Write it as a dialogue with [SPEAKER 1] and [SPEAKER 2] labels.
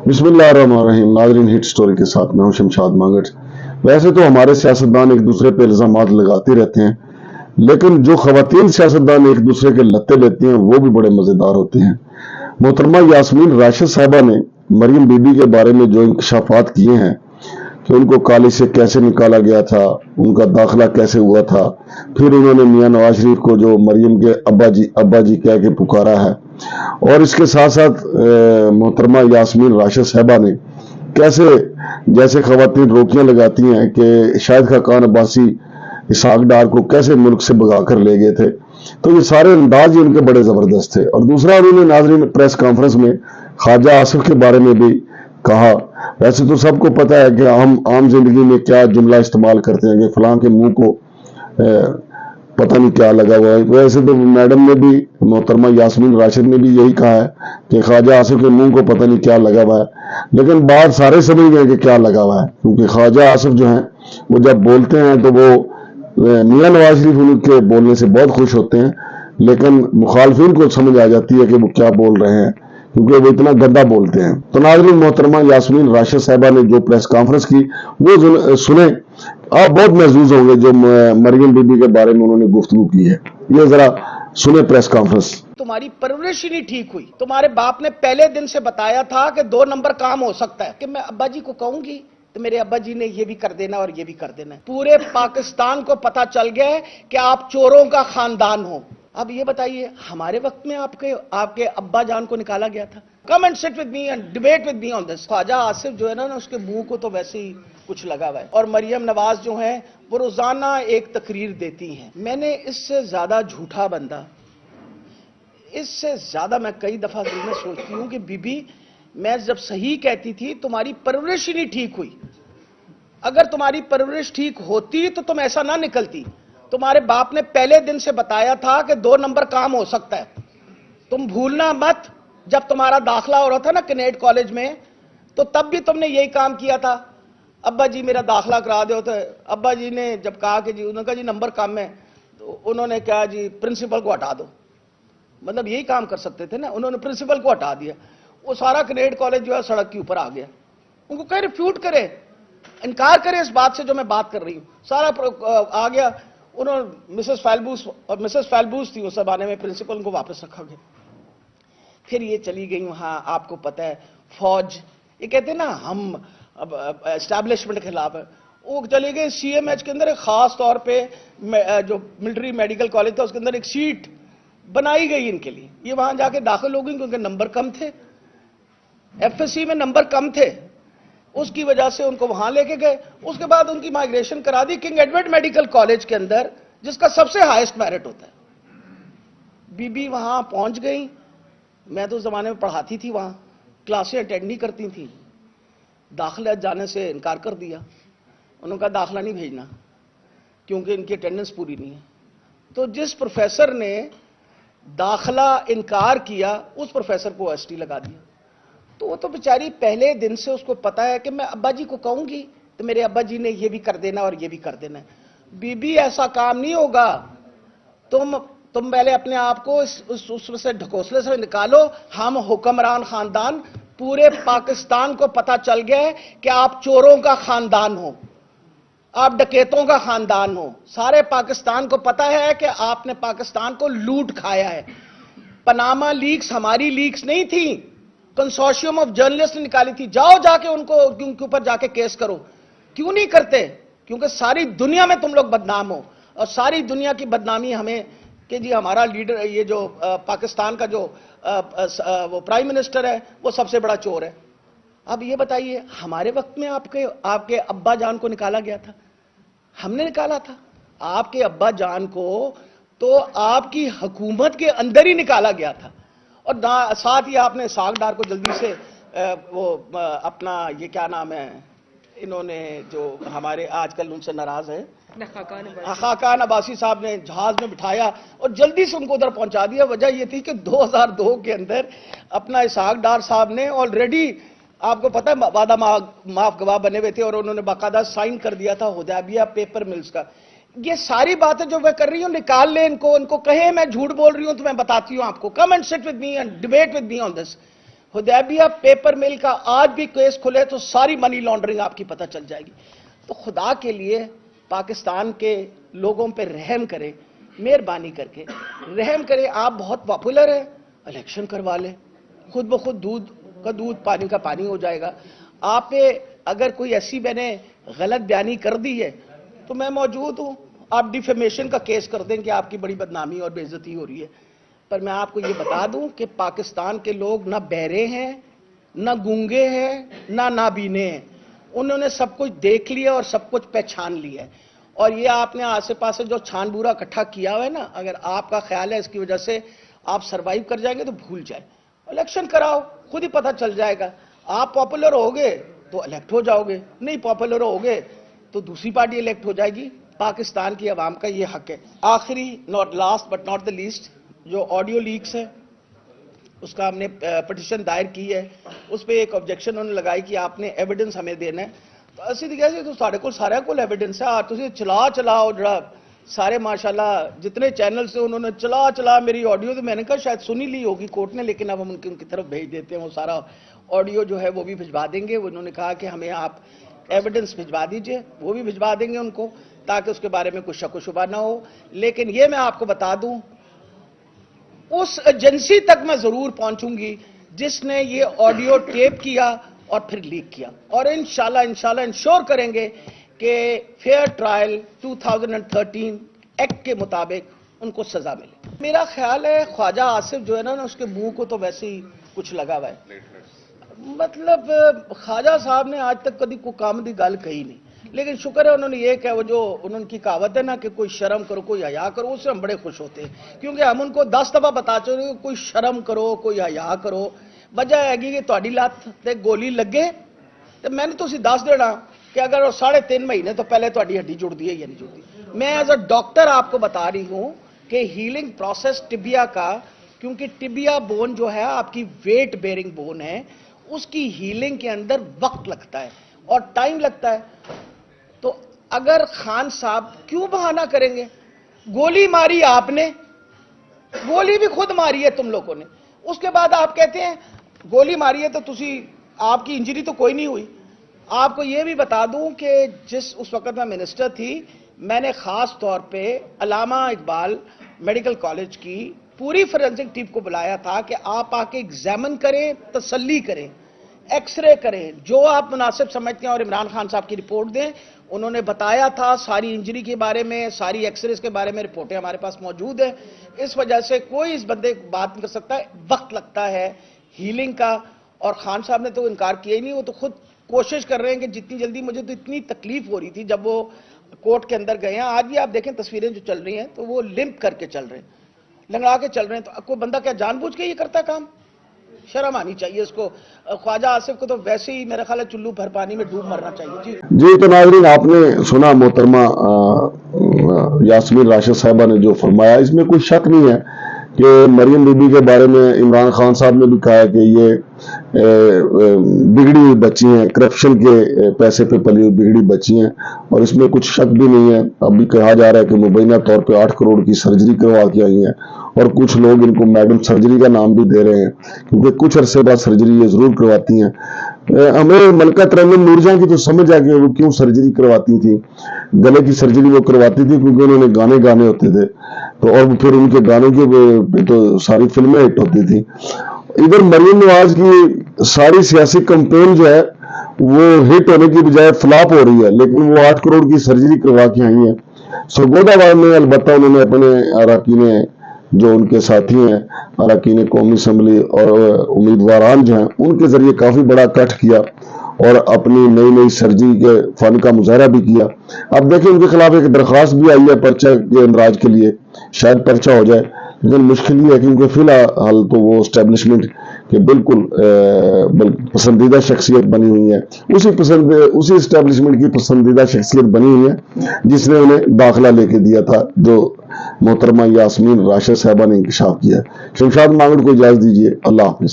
[SPEAKER 1] बिस्मिल्लाहिर्रहमानिर्रहीम। नाज़रीन, hit story के साथ मैं हूं शमशाद मांगट। वैसे तो हमारे सियासतदान एक दूसरे पे इल्जामात लगाते रहते हैं, लेकिन जो खवातीन सियासतदान एक दूसरे के लत्ते लेती हैं वो भी बड़े मजेदार होते हैं। मोहतरमा यास्मीन राशिद साहबा ने मरियम बीबी के बारे में जो इंकशाफात किए हैं कि उनको कॉलेज से कैसे निकाला गया था, उनका दाखिला कैसे हुआ था, फिर उन्होंने मियां नवाज शरीफ को जो मरियम के अब्बा जी कह के पुकारा है, और इसके साथ साथ मोहतरमा यास्मीन राशिद साहबा ने कैसे जैसे खवातीन रोकियां लगाती हैं कि शाहिद खाकान अब्बासी इसहाक डार को कैसे मुल्क से भगा कर ले गए थे, तो ये सारे अंदाज ही उनके बड़े जबरदस्त थे। और दूसरा, उन्होंने नाजरीन प्रेस कॉन्फ्रेंस में ख्वाजा आसिफ के बारे में भी कहा। वैसे तो सबको पता है कि हम आम जिंदगी में क्या जुमला इस्तेमाल करते हैं कि फलां के मुंह को पता नहीं क्या लगा हुआ है। वैसे तो मैडम ने भी, मोहतरमा यास्मीन राशिद ने भी यही कहा है कि ख्वाजा आसिफ के मुंह को पता नहीं क्या लगा हुआ है, लेकिन बात सारे समझ गए कि क्या लगा हुआ है, क्योंकि ख्वाजा आसिफ जो है वो जब बोलते हैं तो वो मियां नवाज शरीफ उनके बोलने से बहुत खुश होते हैं, लेकिन मुखालफिन को समझ आ जाती है कि वो क्या बोल रहे हैं, क्योंकि वो इतना गंदा बोलते हैं। तो नाज़रीन, मोहतरमा यास्मीन राशिद साहबा ने जो प्रेस कॉन्फ्रेंस की वो सुने, आप बहुत महसूस होंगे जो मरियम बीबी के बारे में उन्होंने गुफ्तगू की है। ये जरा सुने प्रेस कॉन्फ्रेंस।
[SPEAKER 2] तुम्हारी परवरिश ही नहीं ठीक हुई। तुम्हारे बाप ने पहले दिन से बताया था कि 2 नंबर काम हो सकता है, कि मैं अब्बा जी को कहूंगी तो मेरे अब्बा जी ने ये भी कर देना और ये भी कर देना। पूरे पाकिस्तान को पता चल गया है कि आप चोरों का खानदान हो। अब ये बताइए, हमारे वक्त में आपके अब्बा जान को निकाला गया था? Come and sit with me and debate with me on this. Khawaja Asif जो है ना, उसके मुंह को तो वैसे ही कुछ लगा हुआ है, और मरियम नवाज जो है वो रोजाना एक तकरीर देती हैं। मैंने इससे ज्यादा झूठा बंदा, इससे ज्यादा मैं कई दफा दिल में सोचती हूं कि बीबी, मैं जब सही कहती थी तुम्हारी परवरिश ही नहीं ठीक हुई। अगर तुम्हारी परवरिश ठीक होती तो तुम ऐसा ना निकलती। तुम्हारे बाप ने पहले दिन से बताया था कि 2 नंबर काम हो सकता है। तुम भूलना मत, जब तुम्हारा दाखिला हो रहा था ना कैनेड कॉलेज में, तो तब भी तुमने यही काम किया था। अब्बा जी मेरा दाखिला करा दो, तो अब्बा जी ने जब कहा कि जी, उन्होंने कहा जी नंबर कम है, तो उन्होंने कहा जी प्रिंसिपल को हटा दो। मतलब यही काम कर सकते थे ना, उन्होंने प्रिंसिपल को हटा दिया। वो सारा कैनेड कॉलेज जो है सड़क के ऊपर आ गया। उनको कह रिफ्यूट करे, इनकार करे इस बात से जो मैं बात कर रही हूं, सारा आ गया। उन्होंने मिसेस फैलबूस थी उस जमाने में, प्रिंसिपल को वापस रखा गया। फिर ये चली गई वहां, आपको पता है फौज, ये कहते हैं ना हम एस्टैब्लिशमेंट के खिलाफ है, वो चले गए CMH के अंदर। एक खास तौर पे जो मिलिट्री मेडिकल कॉलेज था उसके अंदर एक सीट बनाई गई इनके लिए, ये वहां जाके दाखिल हो गई क्योंकि नंबर कम थे, FSC में नंबर कम थे, उसकी वजह से उनको वहां लेके गए। उसके बाद उनकी माइग्रेशन करा दी किंग एडवर्ड मेडिकल कॉलेज के अंदर, जिसका सबसे हाईएस्ट मेरिट होता है। बीबी वहां पहुंच गई। मैं तो उस जमाने में पढ़ाती थी, वहां क्लासें अटेंड नहीं करती थी, दाखिला जाने से इनकार कर दिया। उन्होंने कहा दाखिला नहीं भेजना क्योंकि इनकी अटेंडेंस पूरी नहीं है। तो जिस प्रोफेसर ने दाखिला इनकार किया, उस प्रोफेसर को ST लगा दिया। तो वो तो बेचारी पहले दिन से उसको पता है कि मैं अब्बा जी को कहूंगी तो मेरे अब्बा जी ने ये भी कर देना और ये भी कर देना। बीबी, ऐसा काम नहीं होगा। तुम पहले अपने आप को उससे ढकोसले से निकालो। हम हुक्मरान खानदान, पूरे पाकिस्तान को पता चल गया है कि आप चोरों का खानदान हो, आप डकैतों का खानदान हो। सारे पाकिस्तान को पता है कि आपने पाकिस्तान को लूट खाया है। पनामा लीक्स हमारी लीक्स नहीं थी, कंसोर्शियम ऑफ जर्नलिस्ट ने निकाली थी। जाओ जाके उनके ऊपर जाके केस करो। क्यों नहीं करते? क्योंकि सारी दुनिया में तुम लोग बदनाम हो, और सारी दुनिया की बदनामी हमें कि जी हमारा लीडर, ये जो पाकिस्तान का जो वो प्राइम मिनिस्टर है वो सबसे बड़ा चोर है। अब ये बताइए, हमारे वक्त में आपके अब्बा जान को निकाला गया था? हमने निकाला था आपके अब्बा जान को, तो आपकी हुकूमत के अंदर ही निकाला गया था। और साथ ही आपने इसहाक डार को जल्दी से अपना ये क्या नाम है, इन्होंने जो हमारे आजकल उनसे नाराज है, खाकान अब्बासी साहब ने जहाज में बिठाया और जल्दी से उनको उधर पहुंचा दिया। वजह यह थी कि 2002 के अंदर अपना इसहाक डार साहब ने ऑलरेडी, आपको पता है, वादा माफ गवाह बने हुए थे और उन्होंने बाकायदा साइन कर दिया था हुदैबिया पेपर मिल्स का। ये सारी बातें जो मैं कर रही हूं, निकाल ले इनको कहे मैं झूठ बोल रही हूं तो मैं बताती हूं आपको। Come and sit with me and debate with me on this. Hudaibiya paper mill का आज भी केस खुले तो सारी मनी लॉन्ड्रिंग आपकी पता चल जाएगी। तो खुदा के लिए पाकिस्तान के लोगों पे रहम करें, मेहरबानी करके रहम करें। आप बहुत पॉपुलर है, इलेक्शन करवा लें, खुद ब खुद दूध का दूध पानी का पानी हो जाएगा। आप पे अगर कोई ऐसी मैंने गलत बयानी कर दी है तो मैं मौजूद हूं, आप डिफेमेशन का केस कर दें कि आपकी बड़ी बदनामी और बेइज्जती हो रही है। पर मैं आपको ये बता दूं कि पाकिस्तान के लोग ना बहरे हैं, ना गूंगे हैं, ना नाबीने हैं। उन्होंने सब कुछ देख लिया और सब कुछ पहचान लिया है। और ये आपने आसे पास जो छान बूरा इकट्ठा किया हुआ है ना, अगर आपका ख्याल है इसकी वजह से आप सरवाइव कर जाएंगे तो भूल जाए। इलेक्शन कराओ, खुद ही पता चल जाएगा। आप पॉपुलर होगे तो इलेक्ट हो जाओगे, नहीं पॉपुलर होगे तो दूसरी पार्टी इलेक्ट हो जाएगी। पाकिस्तान की आवाम का ये हक है। आखिरी, not last but not the least, जो ऑडियो लीक्स है उसका हमने पिटिशन दायर की है। उस पर एक ऑब्जेक्शन उन्होंने लगाई कि आपने एविडेंस हमें देना है। तो असी तो कहते तो साढ़े को सारे को एविडेंस है, तुम चलाओ जरा सारे माशाल्लाह जितने चैनल से उन्होंने चला मेरी ऑडियो। तो मैंने कहा शायद सुनी ली होगी कोर्ट ने, लेकिन अब हम उनकी तरफ भेज देते हैं। वो सारा ऑडियो जो है वो भी भिजवा देंगे। उन्होंने कहा कि हमें आप एविडेंस भिजवा दीजिए, वो भी भिजवा देंगे उनको, ताकि उसके बारे में कुछ शक शुबा ना हो। लेकिन ये मैं आपको बता दूं, उस एजेंसी तक मैं जरूर पहुंचूंगी जिसने ये ऑडियो टेप किया और फिर लीक किया, और इंशाल्लाह इंश्योर करेंगे कि फेयर ट्रायल 2013 एक्ट के मुताबिक उनको सजा मिले। मेरा ख्याल है ख्वाजा आसिफ जो है ना, उसके मुंह को तो वैसे ही कुछ लगा हुआ है। मतलब ख्वाजा साहब ने आज तक कभी कोई काम दी गल कही नहीं, लेकिन शुक्र है उन्होंने ये कहा, वो जो उनकी कहावत है ना कि कोई शर्म करो कोई हया करो, उससे हम बड़े खुश होते हैं। क्योंकि हम उनको 10 दफा बता चुके कोई शर्म करो कोई हया करो। वजह हैगी कि तुहाडी लत्त ते गोली लगे तो मैंने तुसीं दस देना कि अगर वो 3.5 महीने तो पहले तुहाडी हड्डी जुड़ती है या नहीं जुड़ती। मैं एज अ डॉक्टर आपको बता रही हूं कि हीलिंग प्रोसेस टिबिया का, क्योंकि टिबिया बोन जो है आपकी वेट बेरिंग बोन है, उसकी हीलिंग के अंदर वक्त लगता है और टाइम लगता है। तो अगर खान साहब क्यों बहाना करेंगे? गोली मारी आपने, गोली भी खुद मारी है तुम लोगों ने, उसके बाद आप कहते हैं गोली मारी है तो आपकी इंजरी तो कोई नहीं हुई। आपको यह भी बता दूं कि उस वक्त मैं मिनिस्टर थी, मैंने खास तौर पे अल्लामा इकबाल मेडिकल कॉलेज की पूरी फोरेंसिक टीम को बुलाया था कि आप आके एग्जामिन करें, तसल्ली करें, एक्सरे करें, जो आप मुनासिब समझते हैं, और इमरान खान साहब की रिपोर्ट दें। उन्होंने बताया था सारी इंजरी के बारे में, सारी एक्सरेज के बारे में रिपोर्टें हमारे पास मौजूद है। इस वजह से कोई इस बंदे बात नहीं कर सकता है, वक्त लगता है हीलिंग का। और खान साहब ने तो इनकार किया ही नहीं, वो तो खुद कोशिश कर रहे हैं कि जितनी जल्दी, मुझे तो इतनी तकलीफ हो रही थी जब वो कोर्ट के अंदर गए हैं। आज भी आप देखें तस्वीरें जो चल रही हैं तो वो लिम्प करके चल रहे हैं, लंगड़ा के चल रहे हैं। तो कोई बंदा क्या जानबूझ के ये करता काम? शर्म आनी चाहिए इसको। ख्वाजा आसिफ को तो वैसे ही मेरा ख्याल है चुल्लू भर पानी में डूब मरना चाहिए।
[SPEAKER 1] जी तो नाज़रीन, आपने सुना मोहतरमा यास्मीन राशिद साहिबा ने जो फरमाया, इसमें कोई शक नहीं है कि मरियम बीबी के बारे में इमरान खान साहब ने भी कहा है कि ये बिगड़ी हुई बच्ची हैं, करप्शन के पैसे पे पली हुई बिगड़ी बच्ची हैं, और इसमें कुछ शक भी नहीं है। अभी कहा जा रहा है कि मुबैना तौर पे 8 करोड़ की सर्जरी करवा के आई हैं, और कुछ लोग इनको मैडम सर्जरी का नाम भी दे रहे हैं, क्योंकि कुछ अरसे बाद सर्जरी ये जरूर करवाती हैं। हमें मलका तरन्नुम नूरजहां की तो समझ आ गई वो क्यों सर्जरी करवाती थी। गले की सर्जरी वो करवाती थी क्योंकि उन्होंने गाने गाने होते थे, तो और फिर उनके गानों के तो सारी फिल्में हिट होती थी। इधर मरियम नवाज की सारी सियासी कैंपेन जो है वो हिट होने की बजाय फ्लॉप हो रही है, लेकिन वो 8 करोड़ की सर्जरी करवा के आई हैं। सरगोदाबाद में अलबत्ता उन्होंने अपने अरकान, जो उनके साथी हैं अरकान कौमी असम्बली और उम्मीदवारान जो हैं, उनके जरिए काफी बड़ा कट किया और अपनी नई नई सर्जरी के फन का मुजाहरा भी किया। अब देखिए उनके खिलाफ एक दरख्वास्त भी आई है पर्चा के इंदराज के लिए, शायद पर्चा हो जाए, लेकिन मुश्किल ही है क्योंकि फिलहाल तो वो एस्टेब्लिशमेंट के बिल्कुल पसंदीदा शख्सियत बनी हुई है, उसी एस्टेब्लिशमेंट की पसंदीदा शख्सियत बनी हुई है जिसने उन्हें दाखिला लेके दिया था, जो मोहतरमा यास्मीन राशिद साहिबा ने इंकशाफ किया। शमशाद मांगड़ को इजाजत दीजिए। अल्लाह हाफिज।